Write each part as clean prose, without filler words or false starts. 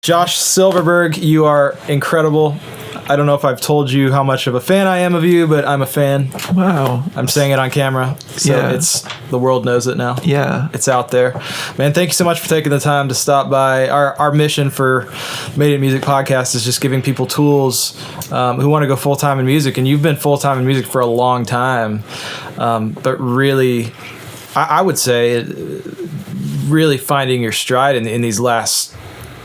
Josh Silverberg, you are incredible. I don't know if I've told you how much of a fan I am of you, but I'm a fan. Wow. I'm saying it on camera, so Yeah. the world knows it now. Yeah. It's out there. Man, thank you so much for taking the time to stop by. Our mission for Made in Music podcast is just giving people tools who want to go full-time in music, and you've been full-time in music for a long time, but really, I would say, really finding your stride in these last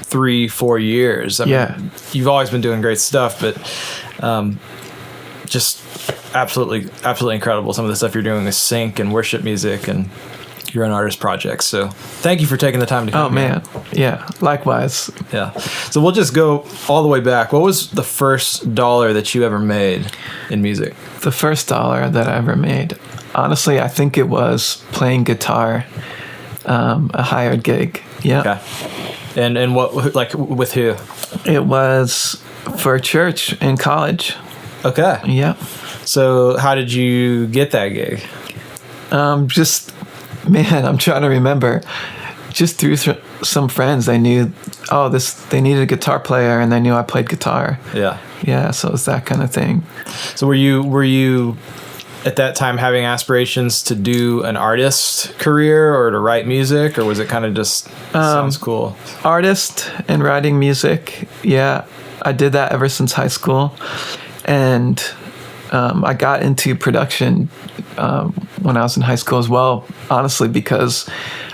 3-4 years. I mean, you've always been doing great stuff, but just absolutely incredible. Some of the stuff you're doing with sync and worship music and your own artist projects. So thank you for taking the time to come here. Yeah, likewise. Yeah. So we'll just go all the way back. What was the first dollar that you ever made in music? The first dollar that I ever made, honestly, I think it was playing guitar, a hired gig. Yeah. Okay. And what, like, with who? It was for a church in college. Okay. Yeah. So how did you get that gig? I'm trying to remember. Just through some friends, they knew, they needed a guitar player, and they knew I played guitar. Yeah. Yeah, so it was that kind of thing. So were you at that time having aspirations to do an artist career or to write music, or was it kind of just sounds cool? Artist and writing music. Yeah, I did that ever since high school, and I got into production when I was in high school as well, honestly, because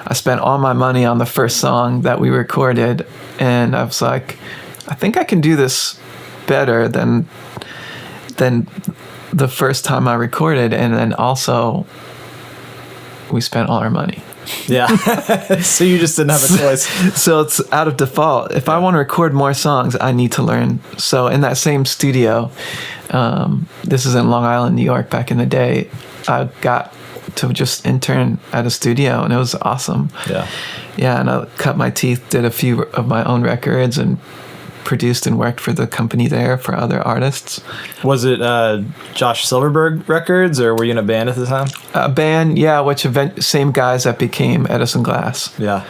I spent all my money on the first song that we recorded, and I was like, I think I can do this better than the first time I recorded, and then also we spent all our money. Yeah. So you just didn't have a choice. So it's out of default. If I want to record more songs, I need to learn. So in that same studio, this is in Long Island, New York, back in the day, I got to just intern at a studio, and it was awesome. Yeah. Yeah, and I cut my teeth, did a few of my own records, and produced and worked for the company there for other artists. Was it Josh Silverberg Records, or were you in a band at the time? A band, yeah, same guys that became Edison Glass. Yeah.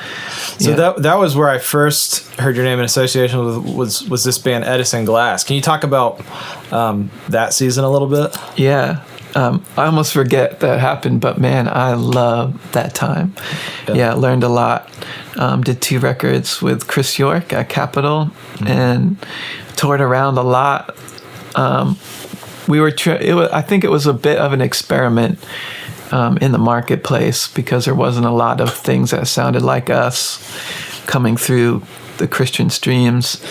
So that was where I first heard your name in association with was this band Edison Glass. Can you talk about that season a little bit? Yeah. I almost forget that happened, but man, I love that time. Yeah, learned a lot. Did 2 records with Chris York at Capitol, and toured around a lot. I think it was a bit of an experiment in the marketplace, because there wasn't a lot of things that sounded like us coming through the Christian streams.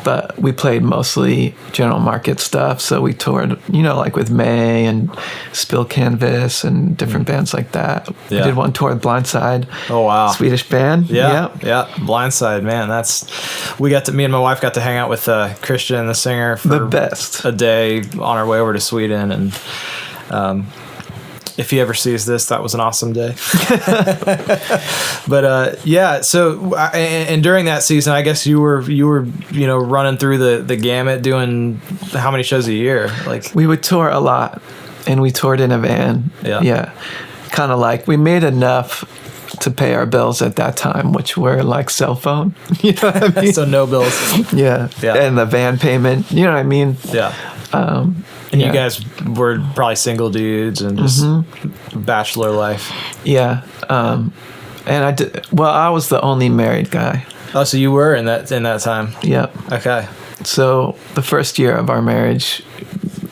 But we played mostly general market stuff, so we toured, like with May and Spill Canvas and different bands like that. Yeah. We did one tour with Blindside. Oh wow, Swedish band. Yeah. Blindside, man. Me and my wife got to hang out with Christian, the singer, for the best, a day on our way over to Sweden, and if he ever sees this, that was an awesome day. But yeah, so and during that season, I guess you were running through the gamut, doing how many shows a year? Like, we would tour a lot, and we toured in a van. Yeah, kind of like we made enough to pay our bills at that time, which were like cell phone. You know what I mean? So no bills. Yeah, and the van payment. You know what I mean? Yeah. And you guys were probably single dudes and just bachelor life. Yeah. And I did. Well, I was the only married guy. Oh, so you were in that time? Yeah. Okay. So the first year of our marriage,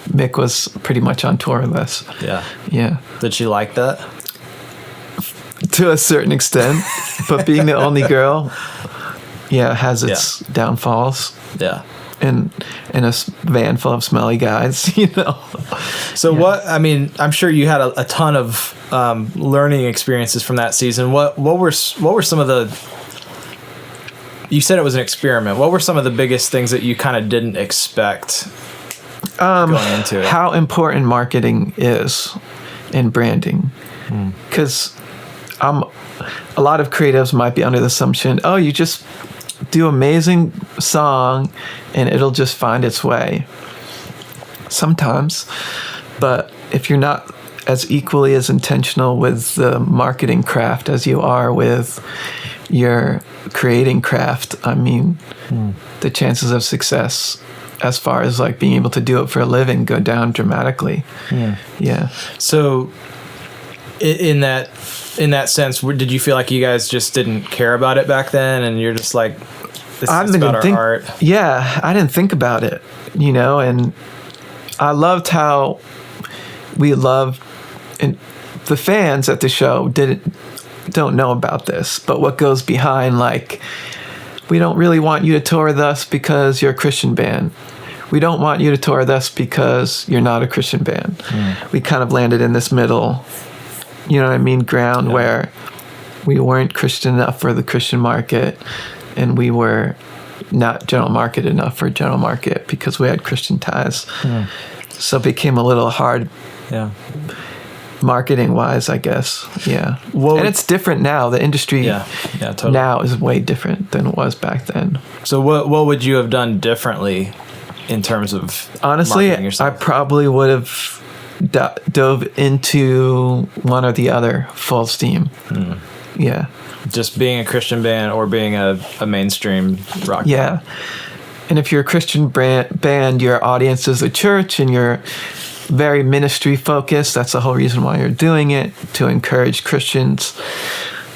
Mick was pretty much on tour with us. Yeah. Yeah. Did she like that? To a certain extent, but being the only girl, has its downfalls. Yeah. In a van full of smelly guys, So I'm sure you had a ton of learning experiences from that season. What were some of the? You said it was an experiment. What were some of the biggest things that you kind of didn't expect going into it? How important marketing is in branding, because a lot of creatives might be under the assumption, you just do amazing song and it'll just find its way. Sometimes, but if you're not as equally as intentional with the marketing craft as you are with your creating craft, I mean, the chances of success as far as like being able to do it for a living go down dramatically. Yeah. So in that sense, did you feel like you guys just didn't care about it back then, and you're just like, this is about our art? Yeah, I didn't think about it, you know, and I loved how we loved, and the fans at the show don't know about this, but what goes behind, like, we don't really want you to tour with us because you're a Christian band. We don't want you to tour with us because you're not a Christian band. We kind of landed in this middle, you know what I mean, ground where we weren't Christian enough for the Christian market, and we were not general market enough for general market because we had Christian ties. So it became a little hard marketing wise, I guess. Yeah. And it's different now. The industry totally. Now is way different than it was back then. So what would you have done differently in terms of honestly, marketing yourself? I probably would have dove into one or the other full steam. Yeah. Just being a Christian band or being a mainstream rock band. And if you're a Christian band, your audience is the church, and you're very ministry focused. That's the whole reason why you're doing it, to encourage Christians.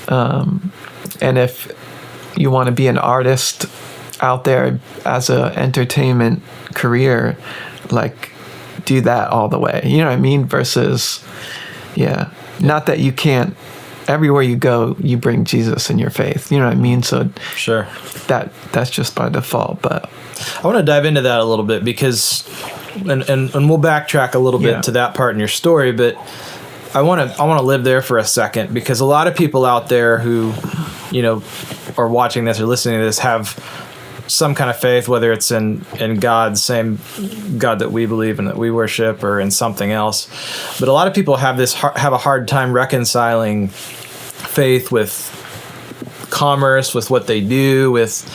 And if you want to be an artist out there as a entertainment career, like, do that all the way. You know what I mean? Versus, not that you can't. Everywhere you go, you bring Jesus in your faith. You know what I mean? So sure, that's just by default. But I want to dive into that a little bit because, and we'll backtrack a little bit to that part in your story. But I want to live there for a second, because a lot of people out there who, you know, are watching this or listening to this have some kind of faith, whether it's in God, same God that we believe and that we worship, or in something else. But a lot of people have a hard time reconciling faith with commerce, with what they do, with,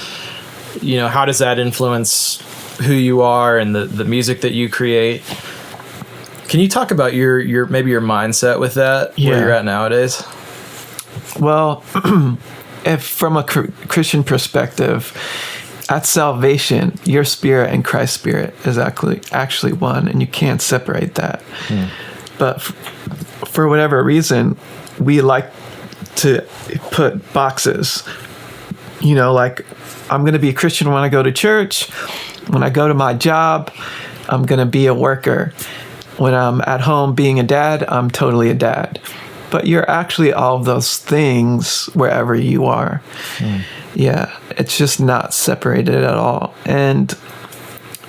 you know, how does that influence who you are and the music that you create? Can you talk about your maybe your mindset with that, where you're at nowadays? Well, if from a Christian perspective, at salvation, your spirit and Christ's spirit is actually one, and you can't separate that. But for whatever reason, we like to put boxes. You know, like, I'm going to be a Christian when I go to church. When I go to my job, I'm going to be a worker. When I'm at home being a dad, I'm totally a dad. But you're actually all of those things wherever you are. Yeah, it's just not separated at all. And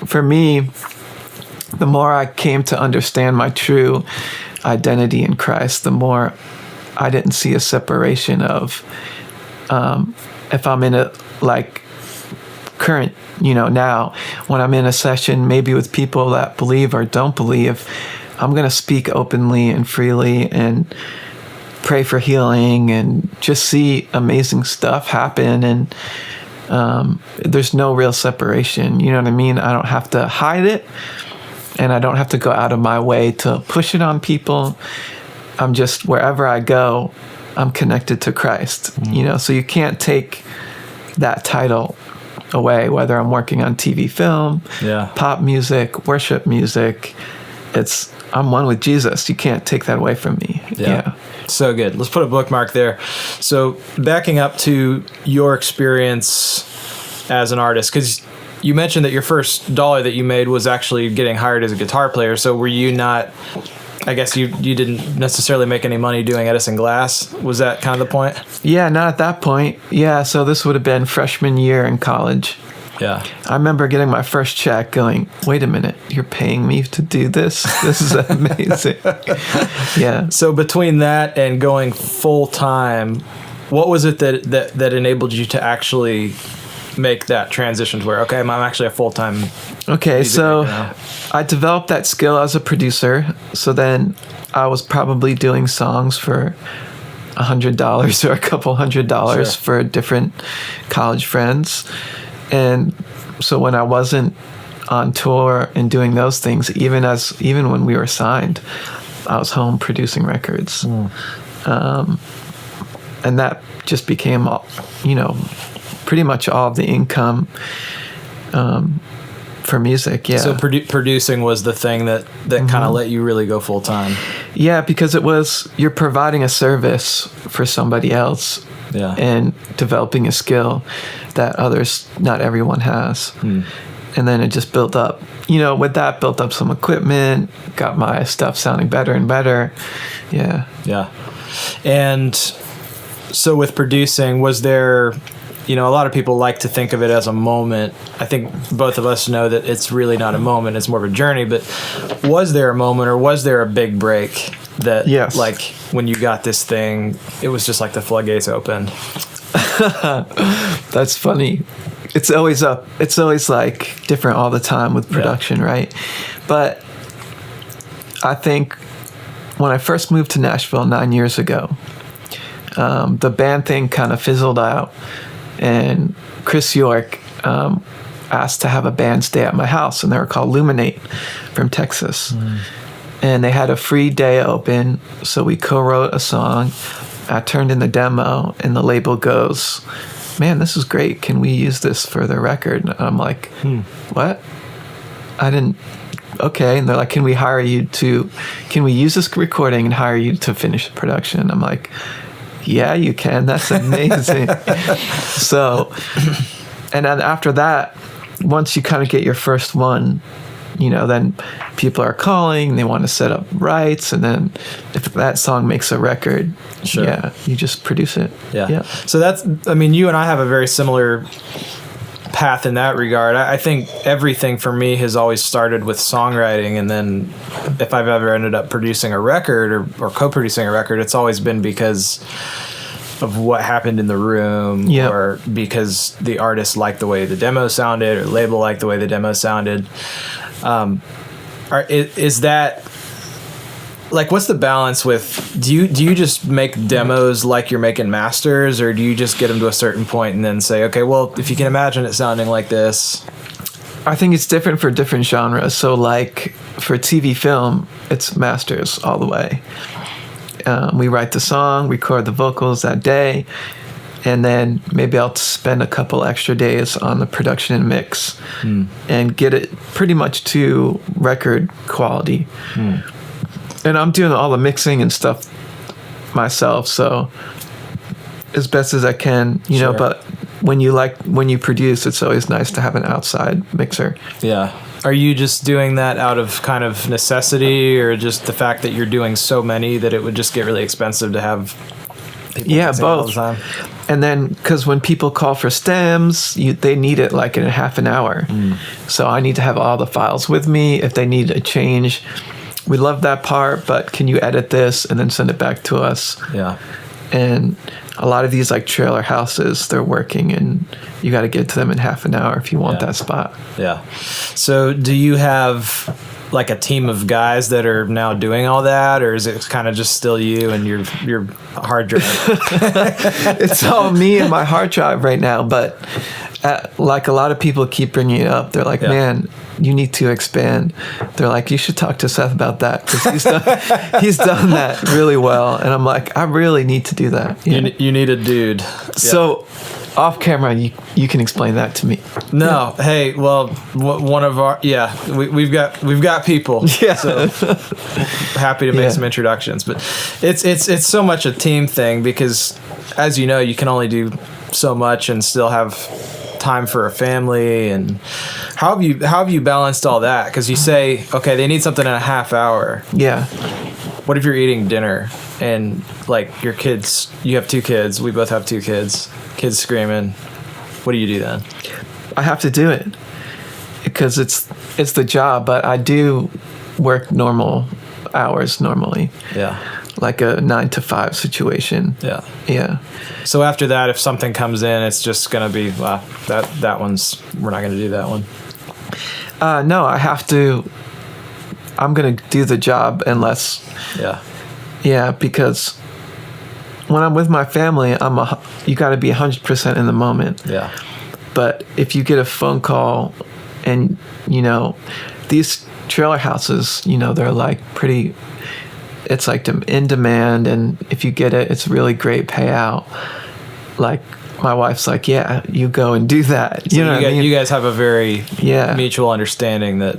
for me, the more I came to understand my true identity in Christ, the more I didn't see a separation of, if I'm in a, like, current, you know, now, when I'm in a session, maybe with people that believe or don't believe, I'm going to speak openly and freely and pray for healing and just see amazing stuff happen. And there's no real separation. You know what I mean? I don't have to hide it, and I don't have to go out of my way to push it on people. I'm just, wherever I go, I'm connected to Christ. You know, so you can't take that title away, whether I'm working on TV, film, pop music, worship music. I'm one with Jesus. You can't take that away from me. Yeah. So good. Let's put a bookmark there. So backing up to your experience as an artist, because you mentioned that your first dollar that you made was actually getting hired as a guitar player. So were you not, I guess you didn't necessarily make any money doing Edison Glass. Was that kind of the point? Yeah, not at that point. Yeah, so this would have been freshman year in college. Yeah. I remember getting my first check going, wait a minute, you're paying me to do this? This is amazing. Yeah. So between that and going full time, what was it that enabled you to actually make that transition to where, okay, I'm actually a full-time so now? I developed that skill as a producer. So then I was probably doing songs for $100 or a couple $100 for different college friends. And so when I wasn't on tour and doing those things, even when we were signed, I was home producing records. And that just became, you know, pretty much all of the income for music. Yeah. So producing was the thing that kind of let you really go full time. Yeah, because you're providing a service for somebody else. Yeah. And developing a skill that not everyone has. And then it just built up. With that, built up some equipment, got my stuff sounding better and better. Yeah. Yeah. And so with producing, was there, a lot of people like to think of it as a moment. I think both of us know that it's really not a moment, it's more of a journey. But was there a moment, or was there a big break that, yes, like when you got this thing, it was just like the floodgates opened? That's funny. It's always like different all the time with production, right? But I think when I first moved to Nashville 9 years ago, the band thing kind of fizzled out, and Chris York asked to have a band stay at my house, and they were called Luminate from Texas. And they had a free day open, so we co-wrote a song. I turned in the demo, and the label goes, "Man, this is great. Can we use this for the record?" And I'm like, "What? I didn't." Okay. And they're like, "Can we use this recording and hire you to finish the production?" And I'm like, "Yeah, you can. That's amazing." So, and then after that, once you kind of get your first one, then people are calling, they want to set up rights, and then if that song makes a record, sure, yeah, you just produce it. Yeah. So you and I have a very similar path in that regard. I think everything for me has always started with songwriting, and then if I've ever ended up producing a record or co-producing a record, it's always been because of what happened in the room, or because the artist liked the way the demo sounded, or the label liked the way the demo sounded. Is that, like, what's the balance with, do you just make demos like you're making masters, or do you just get them to a certain point and then say, okay, well, if you can imagine it sounding like this? I think it's different for different genres. So like for TV film, it's masters all the way. We write the song, record the vocals that day, and then maybe I'll spend a couple extra days on the production and mix and get it pretty much to record quality. And I'm doing all the mixing and stuff myself, so as best as I can, Sure. But when you produce, it's always nice to have an outside mixer. Yeah. Are you just doing that out of kind of necessity, or just the fact that you're doing so many that it would just get really expensive to have people mixing all the both. time? And then, because when people call for stems, they need it like in a half an hour. So I need to have all the files with me. If they need a change, we love that part, but can you edit this and then send it back to us? Yeah. And a lot of these like trailer houses, they're working, and you got to get to them in half an hour if you want that spot. Yeah. So do you have like a team of guys that are now doing all that, or is it kind of just still you and your hard drive? It's all me and my hard drive right now, but like a lot of people keep bringing it up. They're like, "Man, you need to expand." They're like, "You should talk to Seth about that, because he's done that really well." And I'm like, "I really need to do that." You need a dude. So off camera, you can explain that to me. No, hey, well, one of our we've got people. Yeah. So happy to make some introductions, but it's so much a team thing, because as you know, you can only do so much and still have time for a family. And how have you balanced all that? Because you say, okay, they need something in a half hour. Yeah. What if you're eating dinner and like your kids, you have 2 kids, we both have 2 kids screaming? What do you do then? I have to do it because it's the job, but I do work normal hours normally. Yeah. Like a 9 to 5 situation. Yeah. Yeah. So after that, if something comes in, it's just going to be, well, that one's, we're not going to do that one. No, I'm going to do the job unless. Yeah. Yeah, because when I'm with my family, you got to be 100% in the moment. Yeah. But if you get a phone call and, these trailer houses, they're like pretty, it's like in demand. And if you get it, it's really great payout. like my wife's like, yeah, you go and do that. So you know what I mean? You guys have a very Yeah. mutual understanding that.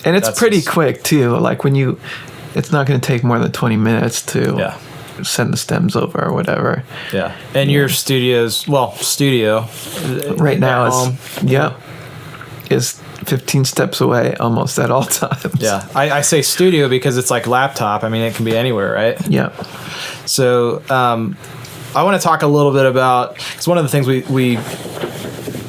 And it's That's pretty just- quick too. Like it's not going to take more than 20 minutes to Yeah. send the stems over or whatever. Yeah. And your studio Right now at home. is 15 steps away almost at all times. Yeah. I say studio because it's like laptop. I mean, it can be anywhere, right? Yeah. So I want to talk a little bit about, because one of the things we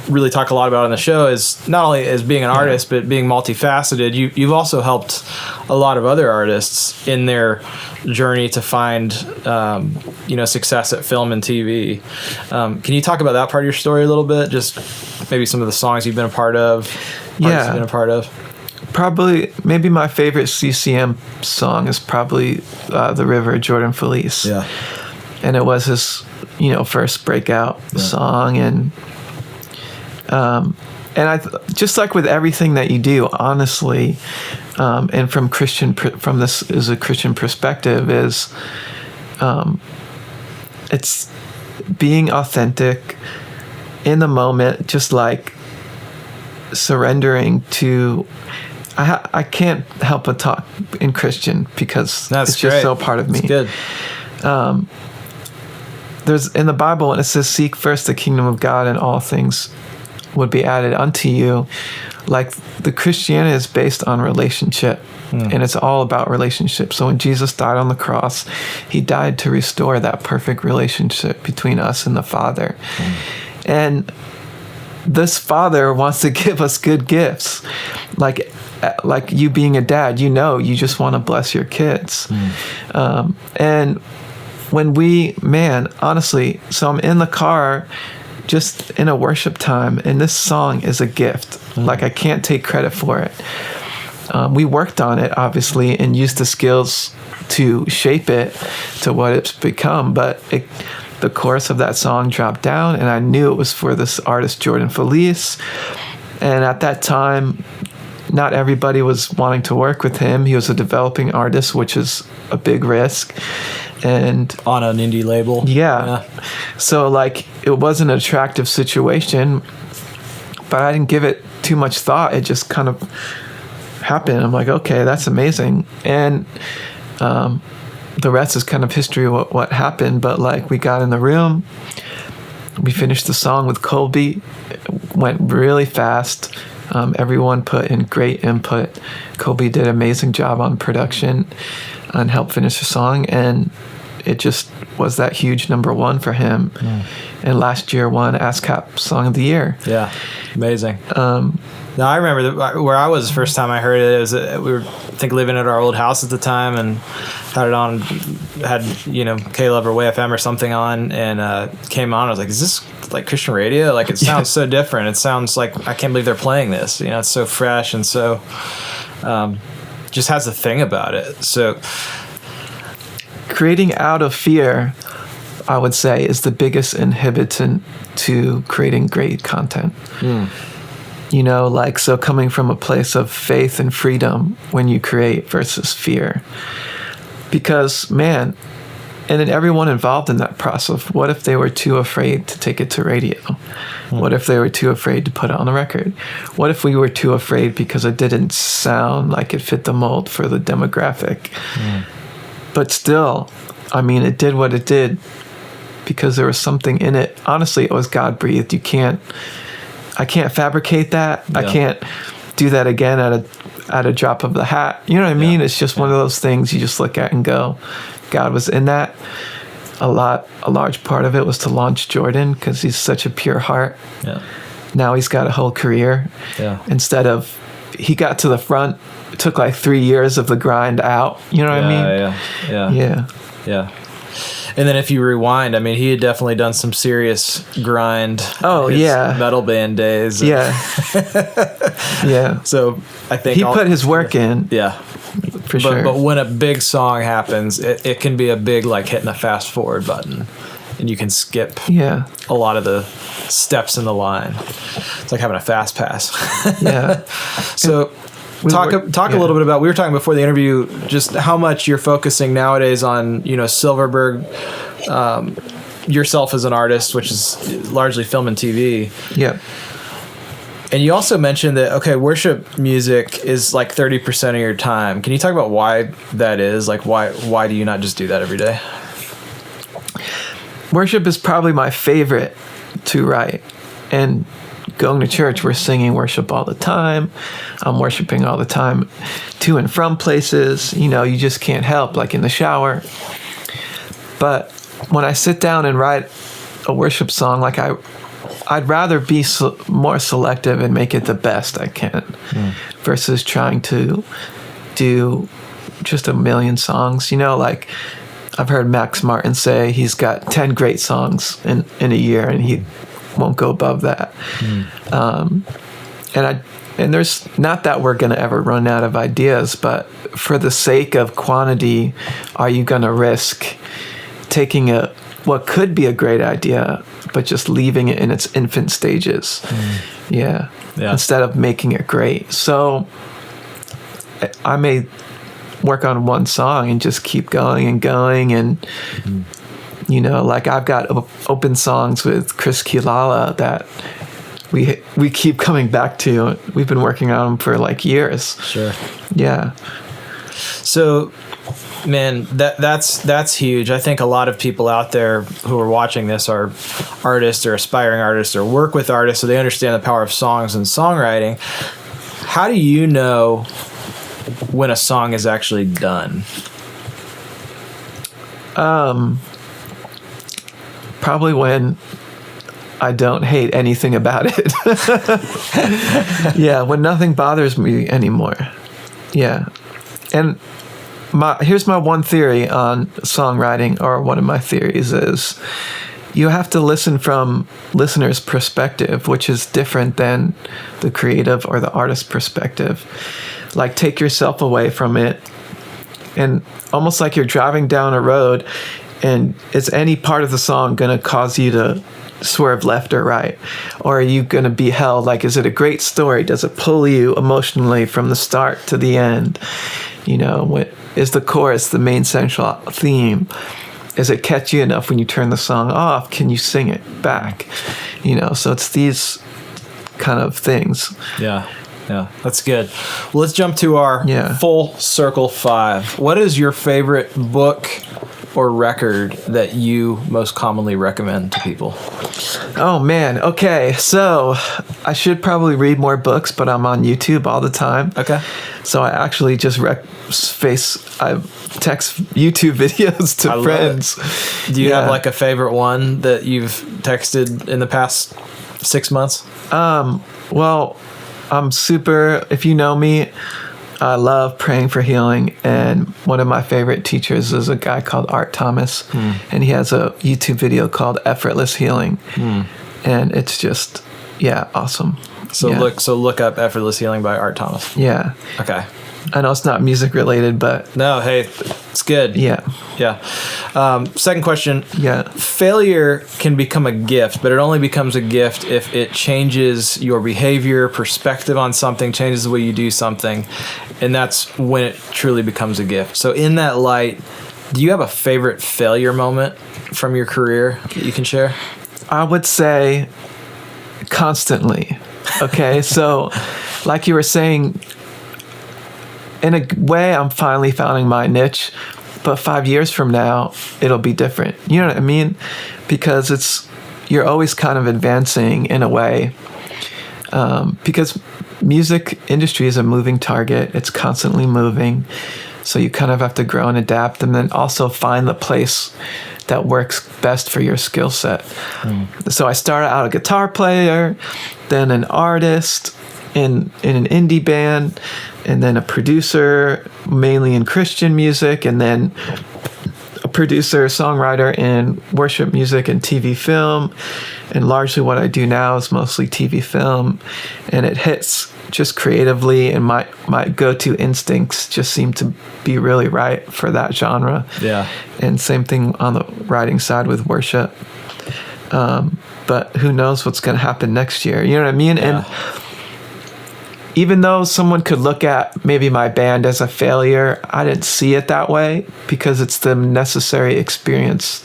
really talk a lot about on the show is not only as being an artist, but being multifaceted. You've also helped a lot of other artists in their journey to find, success at film and TV. Can you talk about that part of your story a little bit? Just maybe some of the songs you've been a part of, artists you've been a part of. Probably, maybe my favorite CCM song is probably The River, Jordan Feliz. Yeah. And it was his, first breakout song. And just like with everything that you do, honestly, and from this is a Christian perspective, is it's being authentic in the moment, just like surrendering to. I can't help but talk in Christian because That's it's just great. so part of me. It's good. There's in the Bible when it says, "Seek first the kingdom of God, and all things would be added unto you." Like the Christianity is based on relationship, and it's all about relationship. So when Jesus died on the cross, he died to restore that perfect relationship between us and the Father. And this Father wants to give us good gifts, like you being a dad. You just want to bless your kids, and when honestly, so I'm in the car just in a worship time, and this song is a gift. Like I can't take credit for it. We worked on it, obviously, and used the skills to shape it to what it's become, but the chorus of that song dropped down, and I knew it was for this artist, Jordan Feliz. And at that time, not everybody was wanting to work with him. He was a developing artist, which is a big risk. And On an indie label. yeah. So like it was an attractive situation, but I didn't give it too much thought. It just kind of happened. I'm like, okay, that's amazing. And the rest is kind of history of what happened. But like we got in the room, we finished the song with Colby. It went really fast. Everyone put in great input. Colby did an amazing job on production and helped finish the song, and it just was that huge number one for him. And last year won ASCAP Song of the Year. Yeah, amazing. No, I remember where I was the first time I heard it. It was we were, I think, living at our old house at the time, and had it on, had K-Love or Way FM or something on, and came on. I was like, "Is this like Christian radio? Like it sounds so different. It sounds like I can't believe they're playing this. It's so fresh and so just has a thing about it." So creating out of fear, I would say, is the biggest inhibitant to creating great content. So coming from a place of faith and freedom when you create versus fear. Because, man, and then everyone involved in that process, what if they were too afraid to take it to radio? What if they were too afraid to put it on the record? What if we were too afraid because it didn't sound like it fit the mold for the demographic? But still, it did what it did because there was something in it. Honestly, it was God-breathed. I can't fabricate that. Yeah. I can't do that again at a drop of the hat. You know what I mean? It's just one of those things you just look at and go, God was in that. A large part of it was to launch Jordan because he's such a pure heart. Yeah. Now he's got a whole career. Yeah. Instead of, he got to the front, it took like 3 years of the grind out. You know what I mean? Yeah. And then if you rewind, he had definitely done some serious grind. Oh, yeah. Metal band days. Yeah. Yeah. So I think he put his work in. Yeah. For sure. But when a big song happens, it can be a big, like hitting a fast forward button. And you can skip a lot of the steps in the line. It's like having a fast pass. Yeah. So talk a little bit about, we were talking before the interview, just how much you're focusing nowadays on, Silverberg yourself as an artist, which is largely film and TV. Yeah. And you also mentioned that, okay, worship music is like 30% of your time. Can you talk about why that is? Like, why do you not just do that every day? Worship is probably my favorite to write. And going to church, we're singing worship all the time. I'm worshiping all the time to and from places. You know, you just can't help, like in the shower. But when I sit down and write a worship song, like I'd rather be more selective and make it the best I can versus trying to do just a million songs. You know, like I've heard Max Martin say he's got 10 great songs in a year and he won't go above that. And there's not that we're going to ever run out of ideas, but for the sake of quantity, are you going to risk taking what could be a great idea, but just leaving it in its infant stages? Yeah. Instead of making it great. So I may work on one song and just keep going and going. And, you know, like I've got open songs with Chris Kilala that we keep coming back to. We've been working on them for like years. Sure. Yeah. So, man, that's huge. I think a lot of people out there who are watching this are artists or aspiring artists or work with artists, so they understand the power of songs and songwriting. How do you know when a song is actually done? Probably when I don't hate anything about it. Yeah, when nothing bothers me anymore. Yeah. And here's my one theory on songwriting, or one of my theories is you have to listen from listener's perspective, which is different than the creative or the artist's perspective. Like, take yourself away from it, and almost like you're driving down a road, and is any part of the song going to cause you to swerve left or right? Or are you going to be held? Like, is it a great story? Does it pull you emotionally from the start to the end? You know, is the chorus the main central theme? Is it catchy enough when you turn the song off? Can you sing it back? You know, so it's these kind of things. Yeah, that's good. Well, let's jump to our full circle 5. What is your favorite book or record that you most commonly recommend to people? Oh, man. Okay, so I should probably read more books, but I'm on YouTube all the time. Okay. So I actually just I text YouTube videos to friends. Do you have like a favorite one that you've texted in the past 6 months? Well, if you know me, I love praying for healing, and one of my favorite teachers is a guy called Art Thomas, and he has a YouTube video called Effortless Healing, and it's just, awesome. So look up Effortless Healing by Art Thomas. Yeah. Okay. I know it's not music related, but no, hey, it's good. Yeah. Second question. Yeah. Failure can become a gift, but it only becomes a gift if it changes your behavior, perspective on something, changes the way you do something, and that's when it truly becomes a gift. So in that light, do you have a favorite failure moment from your career that you can share? I would say constantly. Okay, so like you were saying, in a way, I'm finally finding my niche, but 5 years from now, it'll be different. You know what I mean? Because you're always kind of advancing in a way, because music industry is a moving target. It's constantly moving. So you kind of have to grow and adapt, and then also find the place that works best for your skill set. So I started out a guitar player, then an artist in an indie band, and then a producer mainly in Christian music, and then a producer, songwriter in worship music and TV film. And largely what I do now is mostly TV film, and it hits just creatively, and my go-to instincts just seem to be really right for that genre. Yeah. And same thing on the writing side with worship. But who knows what's going to happen next year? You know what I mean? Yeah. And even though someone could look at maybe my band as a failure, I didn't see it that way, because it's the necessary experience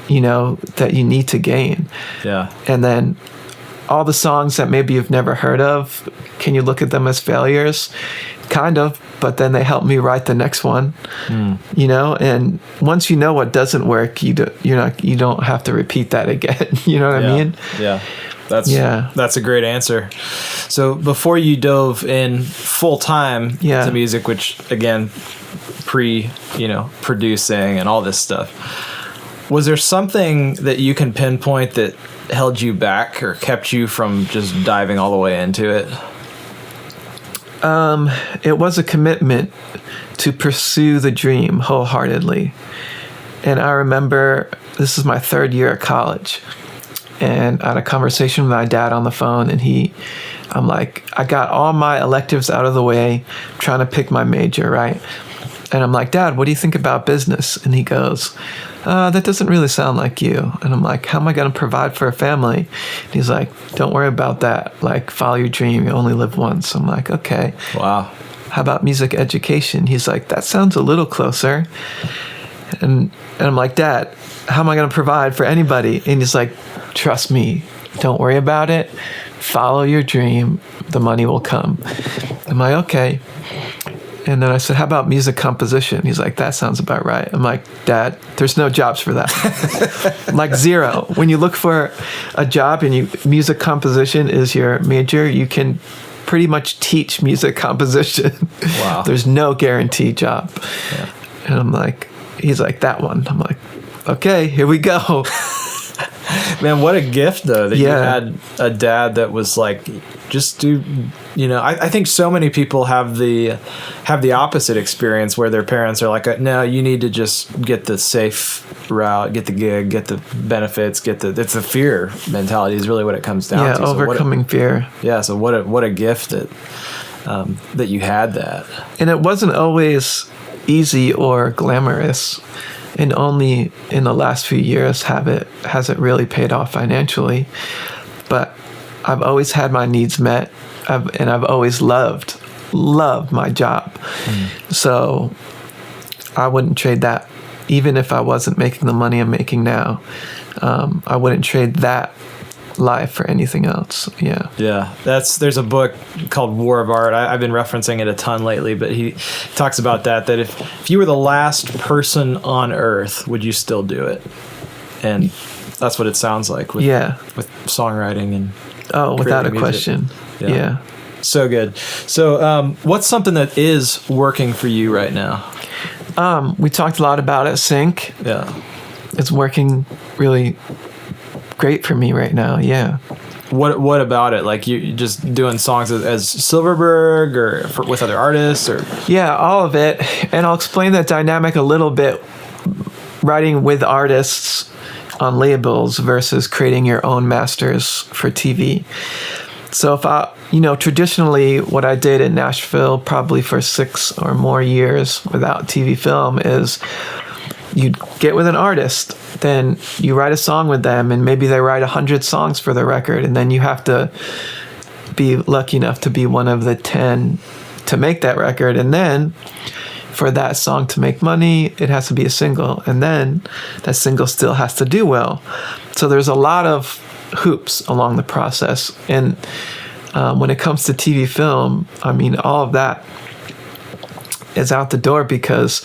that you need to gain. Yeah. And then all the songs that maybe you've never heard of, can you look at them as failures? Kind of, but then they help me write the next one. And once you know what doesn't work, you don't have to repeat that again. You know what I mean? Yeah. That's a great answer. So before you dove in full time to music, which again, producing and all this stuff, was there something that you can pinpoint that held you back or kept you from just diving all the way into it? It was a commitment to pursue the dream wholeheartedly. And I remember this is my third year at college. And I had a conversation with my dad on the phone, and I'm like, I got all my electives out of the way, trying to pick my major, right? And I'm like, Dad, what do you think about business? And he goes, that doesn't really sound like you. And I'm like, how am I going to provide for a family? And he's like, don't worry about that. Like, follow your dream. You only live once. I'm like, okay. Wow. How about music education? He's like, that sounds a little closer. And I'm like, Dad, how am I going to provide for anybody? And he's like, trust me, don't worry about it. Follow your dream. The money will come. I'm like, okay. And then I said, how about music composition? He's like, that sounds about right. I'm like, Dad, there's no jobs for that. Like, zero. When you look for a job and music composition is your major, you can pretty much teach music composition. Wow. There's no guaranteed job. Yeah. And I'm like, he's like, that one. I'm like, okay, here we go. Man, what a gift, though, that you had a dad that was like, just do, I think so many people have the opposite experience where their parents are like, no, you need to just get the safe route, get the gig, get the benefits, it's the fear mentality is really what it comes down to. Yeah, overcoming fear. Yeah, so what a gift that you had that. And it wasn't always easy or glamorous. And only in the last few years has it really paid off financially. But I've always had my needs met, and I've always loved my job. So I wouldn't trade that, even if I wasn't making the money I'm making now. I wouldn't trade that life for anything else. Yeah. There's a book called War of Art. I've been referencing it a ton lately, but he talks about that if you were the last person on earth, would you still do it? And that's what it sounds like with songwriting and without a music. question. Yeah. So good. So what's something that is working for you right now? We talked a lot about it. Sync. Yeah. It's working really great for me right now. Yeah. What about it? Like, you just doing songs as Silverberg or with other artists, or? Yeah, all of it. And I'll explain that dynamic a little bit. Writing with artists on labels versus creating your own masters for TV. So traditionally what I did in Nashville, probably for 6 or more years without TV film, is you'd get with an artist, then you write a song with them, and maybe they write 100 songs for the record, and then you have to be lucky enough to be one of the 10 to make that record. And then for that song to make money, it has to be a single, and then that single still has to do well. So there's a lot of hoops along the process. And when it comes to TV film, I mean, all of that is out the door, because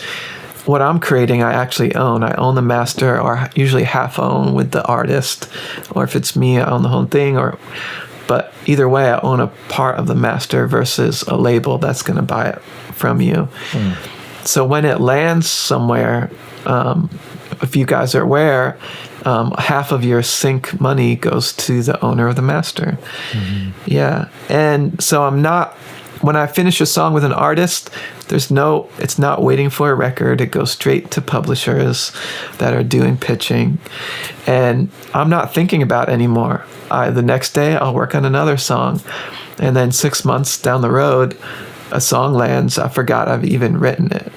what I'm creating, I actually own. I own the master, or usually half own with the artist, or if it's me, I own the whole thing. But either way, I own a part of the master versus a label that's going to buy it from you. So when it lands somewhere, if you guys are aware, half of your sync money goes to the owner of the master. Yeah. And so when I finish a song with an artist, it's not waiting for a record. It goes straight to publishers that are doing pitching. And I'm not thinking about it anymore. The next day I'll work on another song. And then 6 months down the road, a song lands. I forgot I've even written it.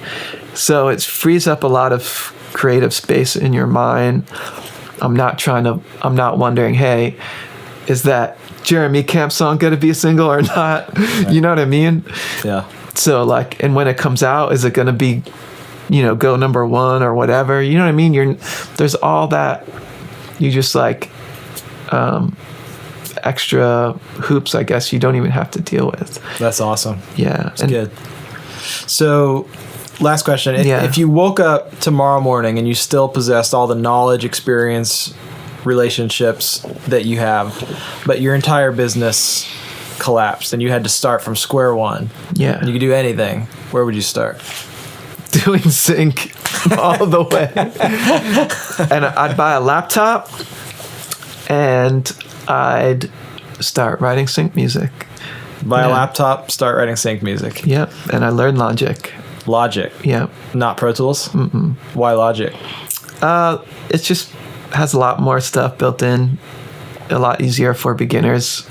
So it frees up a lot of creative space in your mind. I'm not wondering, hey, is that Jeremy Camp song going to be a single or not? Right. You know what I mean? Yeah. So and when it comes out, is it going to be go number one or whatever. You know what I mean? There's all that. You just like extra hoops, I guess, you don't even have to deal with. That's awesome. Yeah. That's good. So, last question. If you woke up tomorrow morning and you still possessed all the knowledge, experience, relationships that you have, but your entire business collapsed and you had to start from square one, and you could do anything, where would you start? Doing sync all the way. And I'd buy a laptop and I'd start writing sync music. Buy a laptop, start writing sync music. Yep. And I learned Logic. Logic? Yep. Not Pro Tools? Mm-mm. Why Logic? It just has a lot more stuff built in, a lot easier for beginners,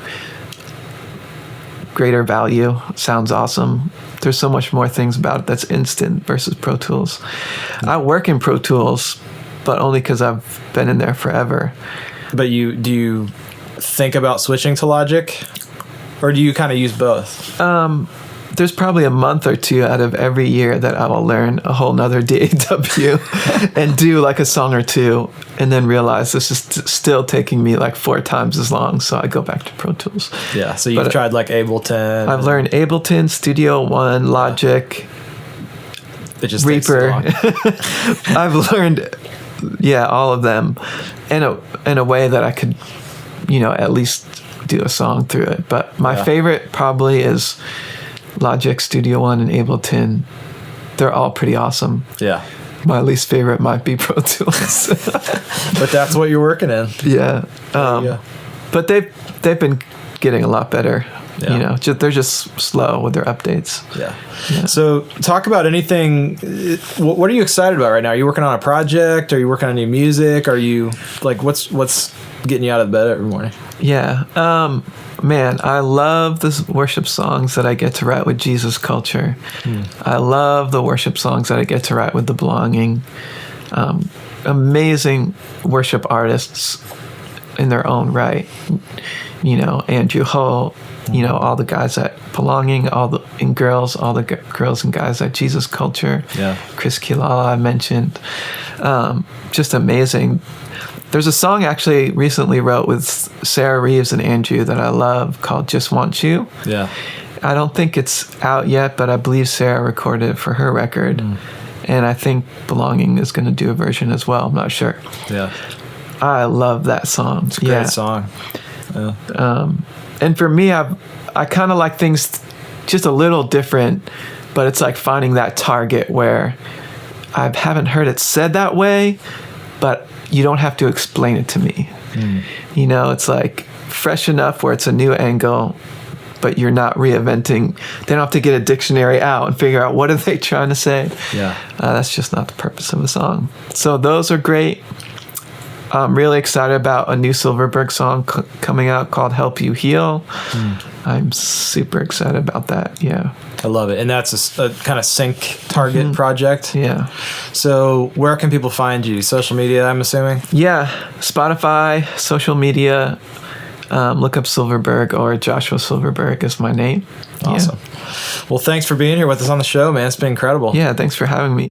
greater value, sounds awesome. There's so much more things about it that's instant versus Pro Tools. I work in Pro Tools, but only because I've been in there forever. But do you think about switching to Logic? Or do you kind of use both? There's probably a month or two out of every year that I will learn a whole nother DAW and do like a song or two and then realize this is still taking me like 4 times as long. So I go back to Pro Tools. Yeah. So you've tried like Ableton. I've learned Ableton, Studio One, Logic, it just Reaper. I've learned, all of them in a way that I could, at least do a song through it. But my favorite probably is Logic, Studio One, and Ableton. They're all pretty awesome. Yeah. My least favorite might be Pro Tools. But that's what you're working in. Yeah. But they've been getting a lot better. Yeah. They're just slow with their updates. Yeah. So talk about anything. What are you excited about right now? Are you working on a project? Are you working on new music? Are you like, what's getting you out of bed every morning? Yeah. Man, I love the worship songs that I get to write with Jesus Culture. I love the worship songs that I get to write with The Belonging. Amazing worship artists in their own right. Andrew Hull, all the guys at Belonging, all the girls and guys at Jesus Culture. Yeah. Chris Kilala I mentioned. Just amazing. There's a song I actually recently wrote with Sarah Reeves and Andrew that I love called Just Want You. Yeah. I don't think it's out yet, but I believe Sarah recorded it for her record. And I think Belonging is going to do a version as well. I'm not sure. Yeah. I love that song. It's a great song. Yeah. And for me, I kind of like things just a little different, but it's like finding that target where I haven't heard it said that way, but you don't have to explain it to me. It's like fresh enough where it's a new angle, but you're not reinventing. They don't have to get a dictionary out and figure out what are they trying to say. Yeah. That's just not the purpose of a song. So those are great. I'm really excited about a new Silverberg song coming out called Help You Heal. I'm super excited about that. Yeah. I love it. And that's a kind of sync target project. Yeah. So where can people find you? Social media, I'm assuming? Yeah. Spotify, social media. Look up Silverberg or Joshua Silverberg is my name. Awesome. Well, thanks for being here with us on the show, man. It's been incredible. Yeah. Thanks for having me.